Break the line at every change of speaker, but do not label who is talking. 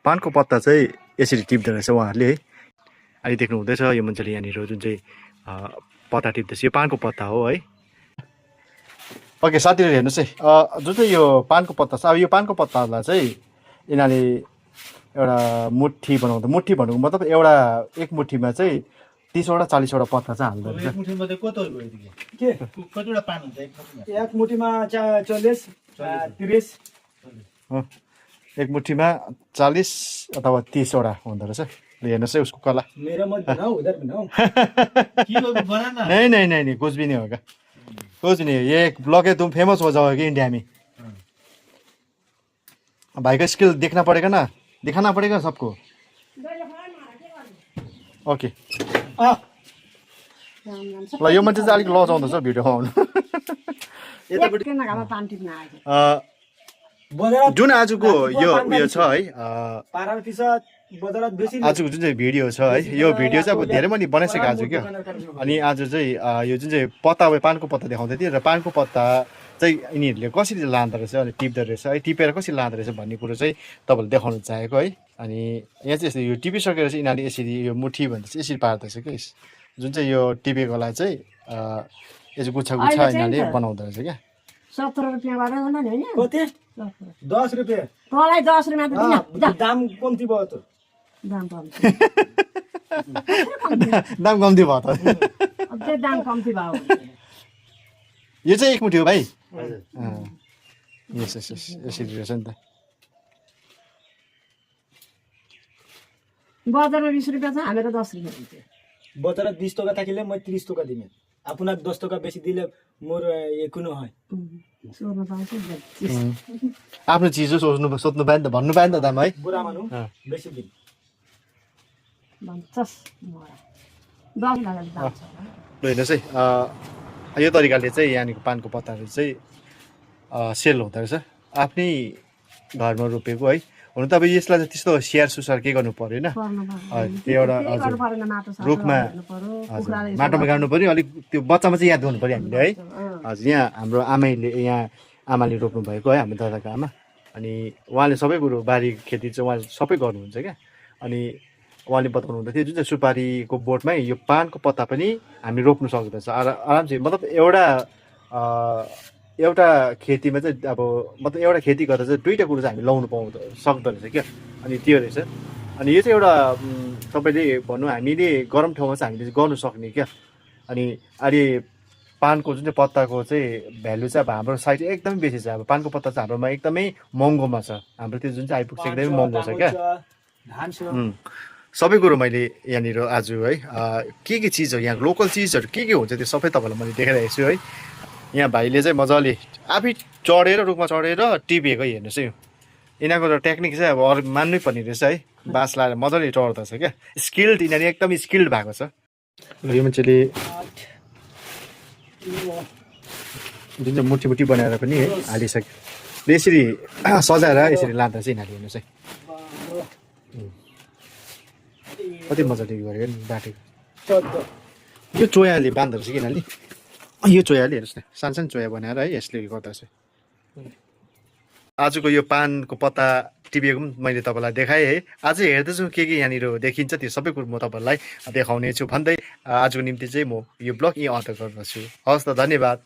पानको पत्ता चाहिँ यसरी टिप्दो रहेछ उहाँहरूले है। अहिले देख्नु हुँदैछ यो मान्छेले यहाँनिर जुन चाहिँ पत्ता टिप्दैछ यो पानको पत्ता हो है। ओके साथीहरू हेर्नुहोस् है, जुन चाहिँ यो पानको पत्ता छ, अब यो पानको पत्तालाई चाहिँ यिनीहरूले एउटा मुठी बनाउँदा, मुठी भन्नुको मतलब एउटा एक मुठीमा चाहिँ 30वटा 40वटा पत्ता चाहिँ हाल्दो रहेछ।
एक मुठीमा कतिवटा पान हुन्छ
एक मुठीमा 40 30
एक मुठीमा 40 अथवा 30वटा हुँदो रहेछ। हेर्नुहोस् है उसको कला।
मेरा मत बनाओ, उधर बनाओ।
नहीं नहीं नहीं नहीं, कुछ भी नहीं होगा, कुछ नहीं। ये ब्लॉग है, तुम फेमस हो जाओगे इंडिया में। भाई का स्किल देखना पड़ेगा ना, दिखाना पड़ेगा सबको। ओके ल यो मान्छे चाहिँ अलिक लजाउँदैछ भिडियो आउनु। जुन आजको यो उयो छ है, आजको जुन चाहिँ भिडियो छ है, यो भिडियो चाहिँ अब धेरै पनि बनाइसकेको आज क्या। अनि आज चाहिँ यो जुन चाहिँ पत्ता, अब पानको पत्ता देखाउँदै थियो र पानको पत्ता चाहिँ यिनीहरूले कसरी लाँदो रहेछ, अनि टिप्दो रहेछ है, टिपेर कसरी लाँदो रहेछ भन्ने कुरो चाहिँ तपाईँहरूले देखाउन चाहेको है। अनि यहाँ चाहिँ यस्तो यो टिपिसकेर चाहिँ यिनीहरूले यसरी यो मुठी भन्दा चाहिँ यसरी पार्दैछ क्या। जुन चाहिँ यो टिपेकोलाई चाहिँ यो चाहिँ गुच्छा गुच्छा यिनीहरूले बनाउँदो रहेछ क्या।
17 रुपियाँबाट होला नि हैन?
कति? 10 रुपियाँ।
तँलाई 10 रुपियाँ त दिन।
दाम कम्ती भयो त।
दाम कम्ती।
दाम कम्ती भयो त।
अब त्यो दाम कम्ती भयो।
यो चाहिँ एक मुठी हो भाइ। यस यस यस यसरी रहेछ नि त।
बजारमा 20 रुपियाँ छ, हाम्रो 10 रुपियाँ हुन्छ।
बजारात 20 টাকা থাকিলে মই 30 টাকা দিমে। আপনাক 10 টাকা বেশি দিলে মোর একুনো হয়।
सोध्नु पाउँछ नि।
आफ्नो चिज हो, सोध्नु पाएन त, भन्नु पाएन त दाम है।
बुरा मानु बेसी दिन।
भन्छस् मोरा 10 लागेर दाम छ।
ल हेर्नुहोस् है, यो तरिकाले चाहिँ यहाँनिरको पानको पत्ताहरू चाहिँ सेल हुँदो रहेछ आफ्नै घरमा रोपेको है। हुन त अब यसलाई चाहिँ त्यस्तो स्याहार सुसार के गर्नु पर्यो होइन, त्यो एउटा हजुर रुखमा हजुर माटोमा गाड्नु पऱ्यो, अलिक त्यो बच्चामा चाहिँ याद गर्नु पऱ्यो हामीले है। हजुर यहाँ हाम्रो आमाले रोप्नु भएको है, हाम्रो दादाको आमा। अनि उहाँले सबै कुरो बारी खेती चाहिँ उहाँले सबै गर्नुहुन्छ क्या। अनि उहाँले बताउनु हुँदै थियो जुन चाहिँ सुपारीको बोटमै यो पानको पत्ता पनि हामी रोप्नु सक्दछ आरामसे। मतलब एउटा खेतीमा चाहिँ अब मतलब एउटा खेती गर्दा चाहिँ दुईवटा कुरो चाहिँ हामी लाउनु सक्दो रहेछ क्या। अनि त्यो रहेछ। अनि यो चाहिँ एउटा तपाईँले भन्नु हामीले गरम ठाउँमा चाहिँ हामीले गर्नु सक्ने क्या। अनि अहिले पानको जुन चाहिँ पत्ताको चाहिँ भ्यालु चाहिँ अब हाम्रो साइड एकदमै बेसी छ। अब पानको पत्ता चाहिँ हाम्रोमा एकदमै महँगोमा छ, हाम्रो त्यो जुन चाहिँ आइपुग्छ एकदमै महँगो छ क्या। सबै कुरो मैले यहाँनिर आज है के चिज हो, यहाँ लोकल चिजहरू के हुन्छ त्यो सबै तपाईँलाई मैले देखाइरहेको छु है। यहाँ भाइले चाहिँ मजाले आफै चढेर रुखमा चढेर टिपेको हेर्नुहोस् है। यिनीहरूको त टेक्निक चाहिँ अब अरू मान्नै पर्ने रहेछ है। बाँस लाएर मजाले चढ्दछ क्या, स्किल्ड, यिनीहरू एकदम स्किल्ड भएको छ। यो मान्छेले जुन चाहिँ मुठी मुठी बनाएर पनि है हालिसक्यो। यसरी सजाएर यसरी लाँदा चाहिँ यिनीहरूले हेर्नुहोस् है कति मजाले गऱ्यो नि बाटेको। यो चोयाले बाँध्दो रहेछ कि यिनीहरूले, यो चोयाले हेर्नुहोस् न, सानो सानो चोया बनाएर है यसले गर्दा चाहिँ। आजको यो पानको पत्ता टिपेको पनि मैले तपाईँलाई देखाएँ है। आज हेर्दैछु के यहाँनिर देखिन्छ त्यो सबै कुरो म तपाईँहरूलाई देखाउने छु भन्दै आजको निम्ति चाहिँ म यो ब्लग यहीँ अन्त गर्दछु। हवस् त, धन्यवाद।